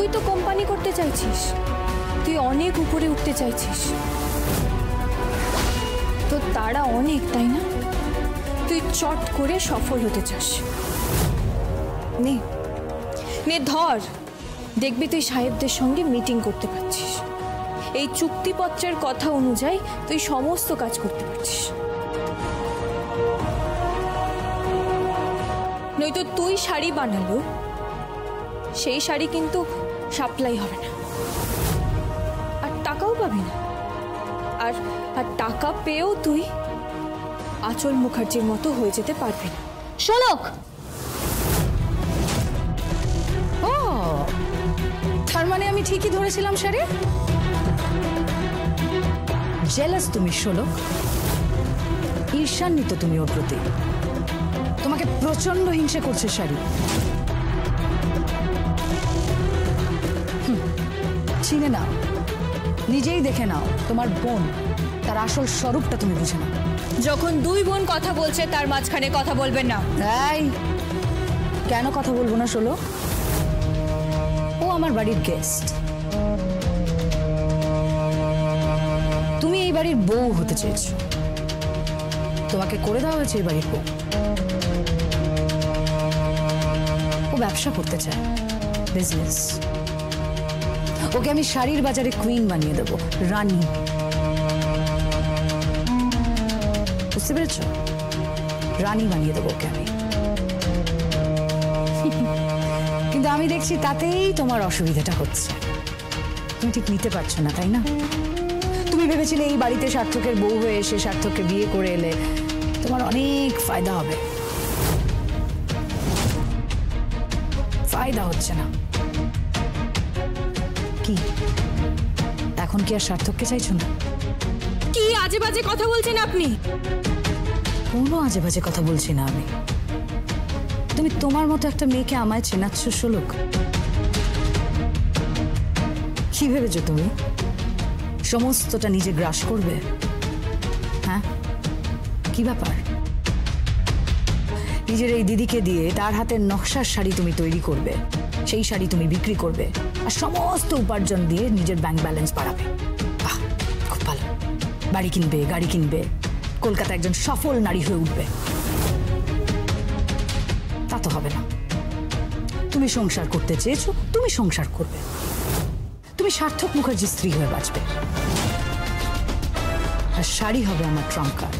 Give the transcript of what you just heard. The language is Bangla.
তুই তো কোম্পানি করতে চাইছিস, তুই অনেক উপরে উঠতে চাইছিস, তো তারা অনেক, তাই না? তুই চট করে সফল হতে চাস। নে নে ধর, দেখবি তুই সাহেবদের সঙ্গে মিটিং করতে পারছিস। এই চুক্তিপত্রের কথা অনুযায়ী তুই সমস্ত কাজ করতে পারছিস। নয়তো তুই শাড়ি বানালো, সেই শাড়ি কিন্তু সাপ্লাই হবে না, আর টাকাও পাবি না। আর টাকা পেয়েও তুই আঁচল মুখার্জির মতো হয়ে যেতে পারবি না। শোলক, ও তার মানে আমি ঠিকই ধরেছিলাম শাড়ি। জেলাস তুমি শোলক, ঈর্ষান্বিত তুমি ওর প্রতি। তোমাকে প্রচন্ড হিংসে করছে শাড়ি। চিনে নাও, নিজেই দেখে নাও, তোমার বোন তার আসল স্বরূপটা তুমি বুঝে নাও। যখন দুই বোন কথা বলছে তার মাঝখানে কথা বলবেন না। এই, কেন কথা বলবো না শোলক? ও আমার বাড়ির গেস্ট, তুমি এই বাড়ির বউ হতে চেয়েছো, তোমাকে করে দেওয়া হয়েছে এই বাড়ির বউ। ও ব্যবসা করতে চায়, বিজনেস। ওকে আমি শাড়ির বাজারে কুইন বানিয়ে দেবো, রানী। বুঝতে পেরেছ? রানী বানিয়ে দেবো ওকে আমি। কিন্তু আমি দেখছি তাতেই তোমার অসুবিধাটা হচ্ছে। তুমি ঠিক নিতে পারছো না, তাই না? তুমি ভেবেছিলে এই বাড়িতে সার্থকের বউ হয়ে এসে সার্থককে বিয়ে করে এলে তোমার অনেক ফায়দা হবে। ফায়দা হচ্ছে না। কি এখন কি আর সার্থককে চাইছো না? কি আজে বাজে কথা বলছেন আপনি? কোনো আজে বাজে কথা বলছি না আমি। তুমি তোমার মতো একটা মেয়েকে আমায় চেনাচ্ছ শোলক? কি ভেবেছো তুমি সমস্তটা নিজে গ্রাস করবে? হ্যাঁ, কি ব্যাপার? নিজের এই দিদিকে দিয়ে তার হাতের নকশার শাড়ি তুমি তৈরি করবে, সেই শাড়ি তুমি বিক্রি করবে, আর সমস্ত উপার্জন দিয়ে নিজের ব্যাংক ব্যালেন্স বাড়াবে। বাহ, খুব ভালো। বাড়ি কিনবে, গাড়ি কিনবে, কলকাতা একজন সফল নারী হয়ে উঠবে। তা তো হবে না। তুমি সংসার করতে চেয়েছো, তুমি সংসার করবে। তুমি সার্থক মুখার্জির স্ত্রী হয়ে বাঁচবে, আর শাড়ি হবে আমার ট্রাম্প কার্ড।